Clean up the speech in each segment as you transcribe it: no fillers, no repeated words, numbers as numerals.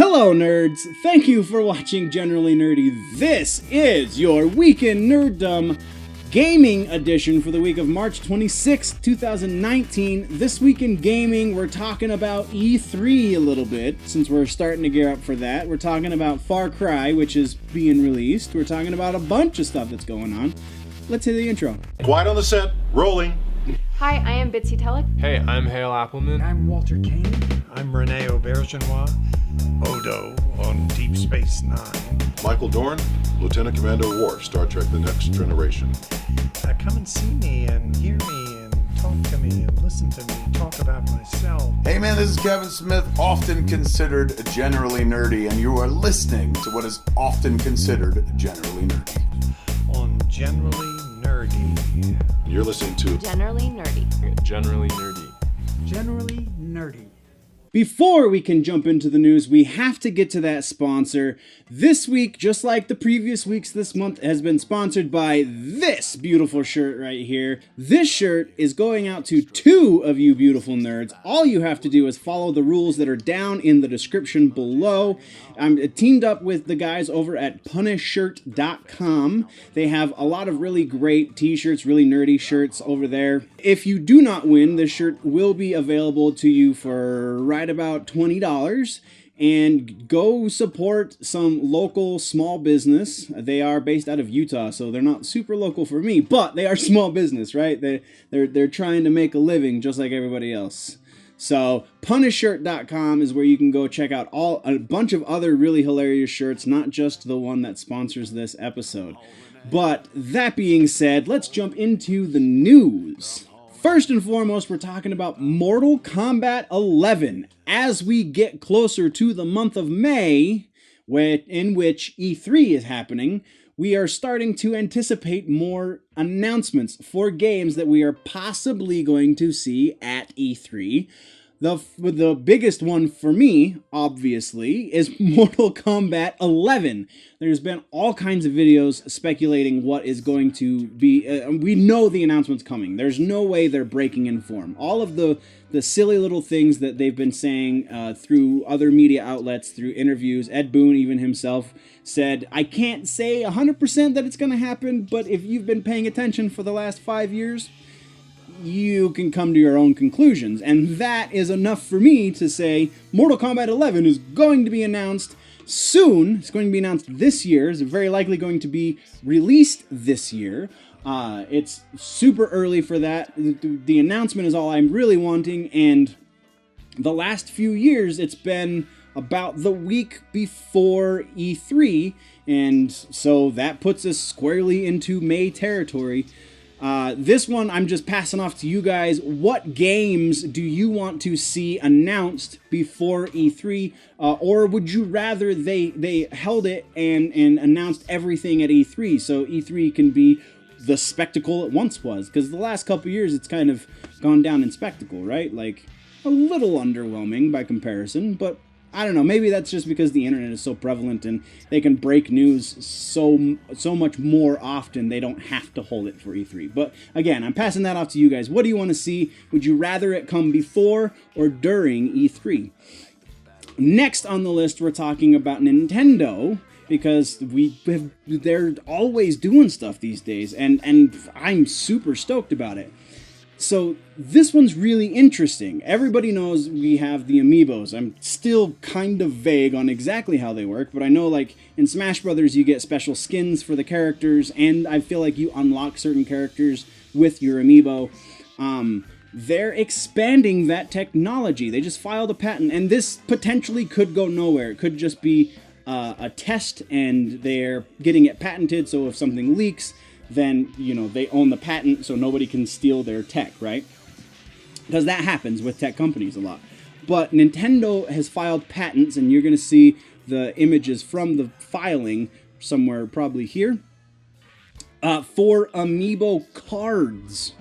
Hello nerds, thank you for watching Generally Nerdy. This is your Week in Nerdom Gaming Edition for the week of March 26, 2019. This week in gaming, we're talking about E3 a little bit, since we're starting to gear up for that. We're talking about Far Cry, which is being released. We're talking about a bunch of stuff that's going on. Let's hit the intro. Quiet on the set, rolling. Hi, I am Bitsy Telek. Hey, I'm Hale Appleman. I'm Walter Kane. I'm Rene Aubergenois. Odo on Deep Space Nine. Michael Dorn, Lieutenant Commander Worf, Star Trek The Next Generation. Come and see me and hear me and talk to me and listen to me talk about myself. Hey man, this is Kevin Smith, often considered generally nerdy, and you are listening to what is often considered generally nerdy. On Generally Nerdy. You're listening to Generally Nerdy. Generally Nerdy. Generally nerdy. Before we can jump into the news, we have to get to that sponsor. This week, just like the previous weeks this month, has been sponsored by this beautiful shirt right here. This shirt is going out to 2 of you beautiful nerds. All you have to do is follow the rules that are down in the description below. I'm teamed up with the guys over at punishshirt.com. They have a lot of really great t-shirts, really nerdy shirts over there. If you do not win, this shirt will be available to you for right about $20, and go support some local small business. They are based out of Utah, so they're not super local for me, but they are small business, right? They're trying to make a living just like everybody else. So punishshirt.com is where you can go check out a bunch of other really hilarious shirts, not just the one that sponsors this episode. But that being said, let's jump into the news. First and foremost, we're talking about Mortal Kombat 11. As we get closer to the month of May, in which E3 is happening, we are starting to anticipate more announcements for games that we are possibly going to see at E3. The biggest one for me, obviously, is Mortal Kombat 11. There's been all kinds of videos speculating what is going to be. We know the announcement's coming. There's no way they're breaking in form. All of the silly little things that they've been saying through other media outlets, through interviews. Ed Boon, even himself, said, I can't say 100% that it's going to happen, but if you've been paying attention for the last 5 years, you can come to your own conclusions. And that is enough for me to say Mortal Kombat 11 is going to be announced soon. It's going to be announced this year. It's very likely going to be released this year. It's super early for that. The announcement is all I'm really wanting, and the last few years it's been about the week before E3, and so that puts us squarely into May territory. This one I'm just passing off to you guys. What games do you want to see announced before E3? Or would you rather they held it and announced everything at E3, so E3 can be the spectacle it once was? Because the last couple years it's kind of gone down in spectacle, right? Like, a little underwhelming by comparison, but I don't know, maybe that's just because the internet is so prevalent and they can break news so much more often, they don't have to hold it for E3. But again, I'm passing that off to you guys. What do you want to see? Would you rather it come before or during E3? Next on the list, we're talking about Nintendo, because they're always doing stuff these days, and I'm super stoked about it. So this one's really interesting. Everybody knows we have the Amiibos. I'm still kind of vague on exactly how they work, but I know, like, in Smash Brothers you get special skins for the characters, and I feel like you unlock certain characters with your Amiibo. They're expanding that technology. They just filed a patent, and this potentially could go nowhere. It could just be a test, and they're getting it patented, so if something leaks, then, you know, they own the patent, so nobody can steal their tech, right? Because that happens with tech companies a lot. But Nintendo has filed patents, and you're going to see the images from the filing somewhere probably here, for Amiibo Cards.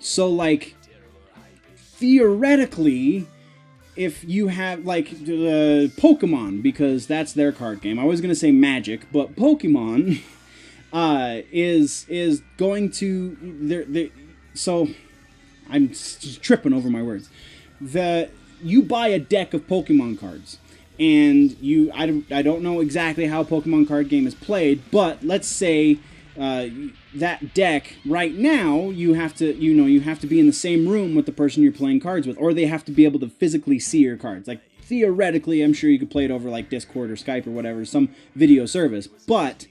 So, like, theoretically, if you have, like, Pokemon, because that's their card game. I was going to say Magic, but Pokemon is going to... So, I'm just tripping over my words. You buy a deck of Pokemon cards, and I don't know exactly how a Pokemon card game is played, but let's say that deck right now, you have to be in the same room with the person you're playing cards with, or they have to be able to physically see your cards. Like, theoretically, I'm sure you could play it over like Discord or Skype or whatever, some video service, but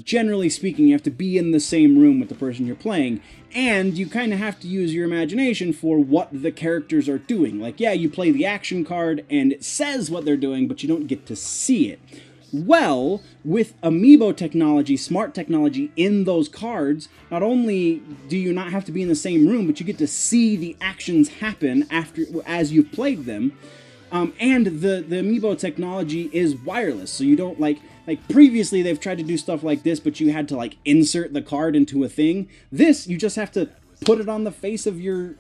generally speaking, you have to be in the same room with the person you're playing, and you kind of have to use your imagination for what the characters are doing. Like, yeah, you play the action card, and it says what they're doing, but you don't get to see it. Well, with Amiibo technology, smart technology in those cards, not only do you not have to be in the same room, but you get to see the actions happen as you've played them. And the Amiibo technology is wireless, so you don't like previously they've tried to do stuff like this, but you had to like insert the card into a thing. This, you just have to put it on the face of your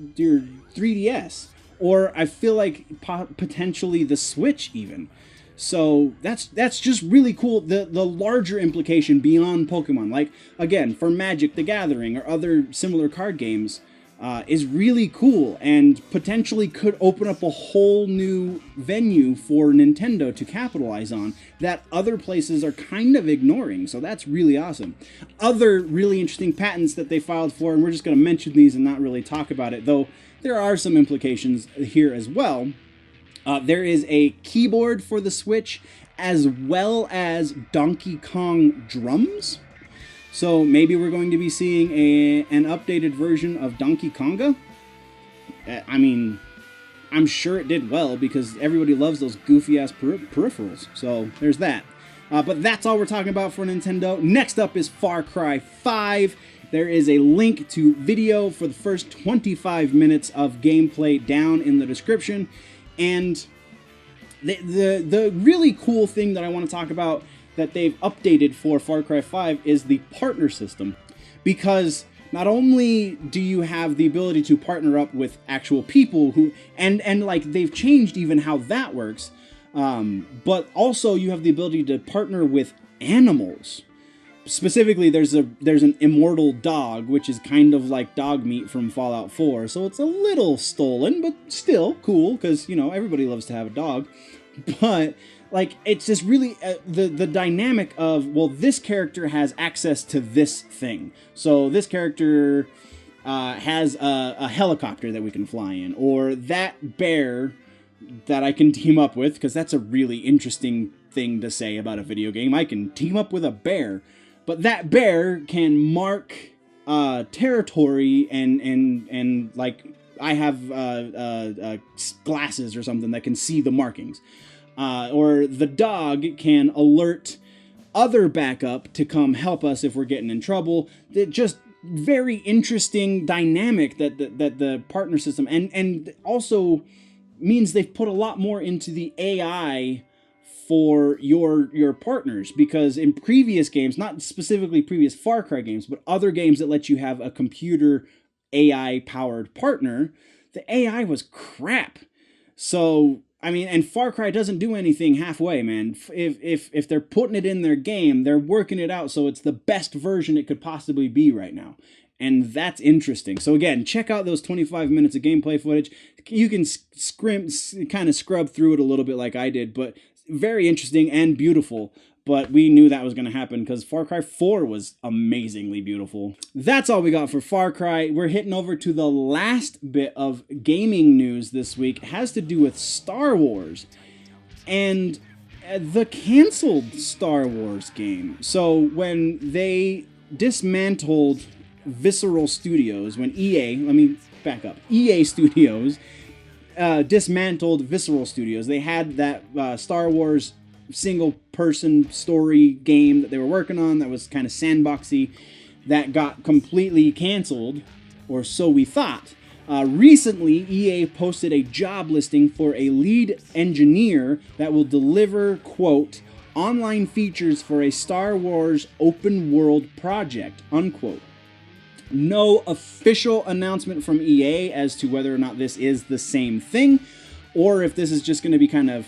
3DS, or I feel like potentially the Switch even. So that's just really cool. The larger implication beyond Pokemon, like again for Magic the Gathering or other similar card games, is really cool and potentially could open up a whole new venue for Nintendo to capitalize on that other places are kind of ignoring. So that's really awesome. Other really interesting patents that they filed for, and we're just going to mention these and not really talk about it, though there are some implications here as well. There is a keyboard for the Switch as well as Donkey Kong drums. So maybe we're going to be seeing an updated version of Donkey Konga. I mean, I'm sure it did well because everybody loves those goofy-ass peripherals. So there's that. But that's all we're talking about for Nintendo. Next up is Far Cry 5. There is a link to video for the first 25 minutes of gameplay down in the description. And the really cool thing that I want to talk about that they've updated for Far Cry 5 is the partner system, because not only do you have the ability to partner up with actual people who and like they've changed even how that works, but also you have the ability to partner with animals. Specifically, there's an immortal dog, which is kind of like dog meat from Fallout 4, so it's a little stolen, but still cool, because, you know, everybody loves to have a dog. But like, it's just really the dynamic of, well, this character has access to this thing. So this character has a helicopter that we can fly in, or that bear that I can team up with, because that's a really interesting thing to say about a video game. I can team up with a bear, but that bear can mark territory and like I have glasses or something that can see the markings. Or the dog can alert other backup to come help us if we're getting in trouble. It just very interesting dynamic that the partner system and also means they've put a lot more into the AI for your partners, because in previous games, not specifically previous Far Cry games, but other games that let you have a computer AI powered partner, the AI was crap. So I mean, and Far Cry doesn't do anything halfway, man. If they're putting it in their game, they're working it out so it's the best version it could possibly be right now. And that's interesting. So again, check out those 25 minutes of gameplay footage. You can kind of scrub through it a little bit like I did, but very interesting and beautiful. But we knew that was going to happen because Far Cry 4 was amazingly beautiful. That's all we got for Far Cry. We're hitting over to the last bit of gaming news this week. It has to do with Star Wars and the canceled Star Wars game. So when they dismantled Visceral Studios, when let me back up, EA Studios dismantled Visceral Studios, they had that Star Wars single-person story game that they were working on that was kind of sandboxy, that got completely canceled, or so we thought. Recently, EA posted a job listing for a lead engineer that will deliver, quote, online features for a Star Wars open-world project, unquote. No official announcement from EA as to whether or not this is the same thing, or if this is just going to be kind of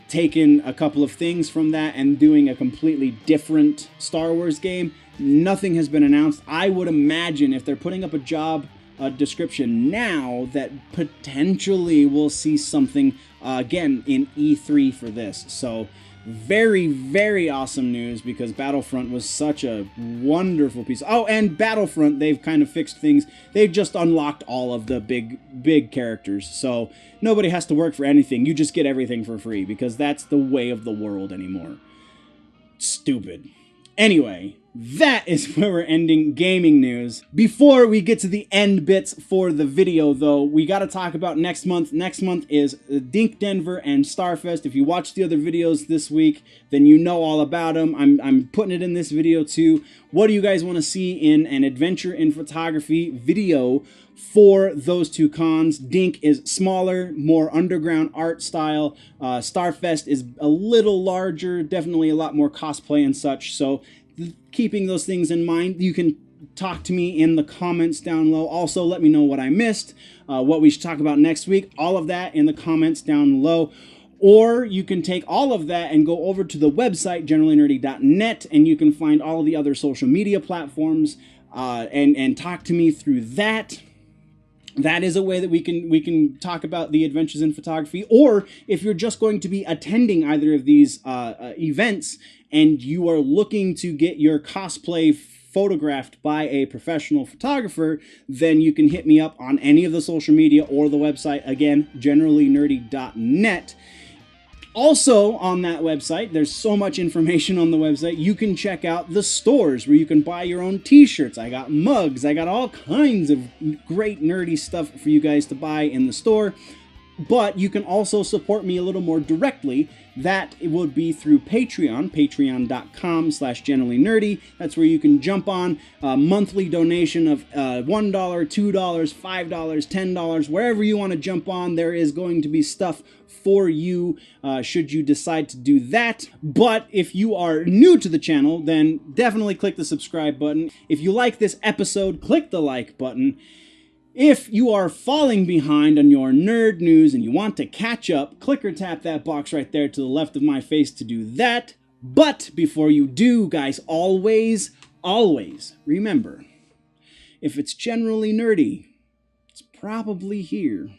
taking a couple of things from that and doing a completely different Star Wars game. Nothing has been announced. I would imagine if they're putting up a job description now that potentially we'll see something again in E3 for this. So very, very awesome news, because Battlefront was such a wonderful piece. Oh, and Battlefront, they've kind of fixed things. They've just unlocked all of the big characters, so nobody has to work for anything. You just get everything for free, because that's the way of the world anymore. Stupid. Anyway, that is where we're ending gaming news. Before we get to the end bits for the video, though, we got to talk about next month. Next month is Dink Denver and Starfest. If you watched the other videos this week, then you know all about them. I'm putting it in this video too. What do you guys want to see in an adventure in photography video for those two cons? Dink is smaller, more underground art style. Starfest is a little larger, definitely a lot more cosplay and such. So keeping those things in mind, you can talk to me in the comments down below. Also, let me know what I missed, what we should talk about next week. All of that in the comments down below. Or you can take all of that and go over to the website, generallynerdy.net, and you can find all the other social media platforms and talk to me through that. That is a way that we can talk about the adventures in photography. Or if you're just going to be attending either of these events and you are looking to get your cosplay photographed by a professional photographer, then you can hit me up on any of the social media or the website. Again, generallynerdy.net. Also on that website, there's so much information on the website. You can check out the stores where you can buy your own t-shirts. I got mugs. I got all kinds of great nerdy stuff for you guys to buy in the store. But you can also support me a little more directly. That would be through Patreon, patreon.com/generallynerdy. That's where you can jump on a monthly donation of $1, $2, $5, $10, wherever you want to jump on. There is going to be stuff for you should you decide to do that. But if you are new to the channel, then definitely click the subscribe button. If you like this episode, click the like button. If you are falling behind on your nerd news and you want to catch up, click or tap that box right there to the left of my face to do that. But before you do, guys, always remember, if it's generally nerdy, it's probably here.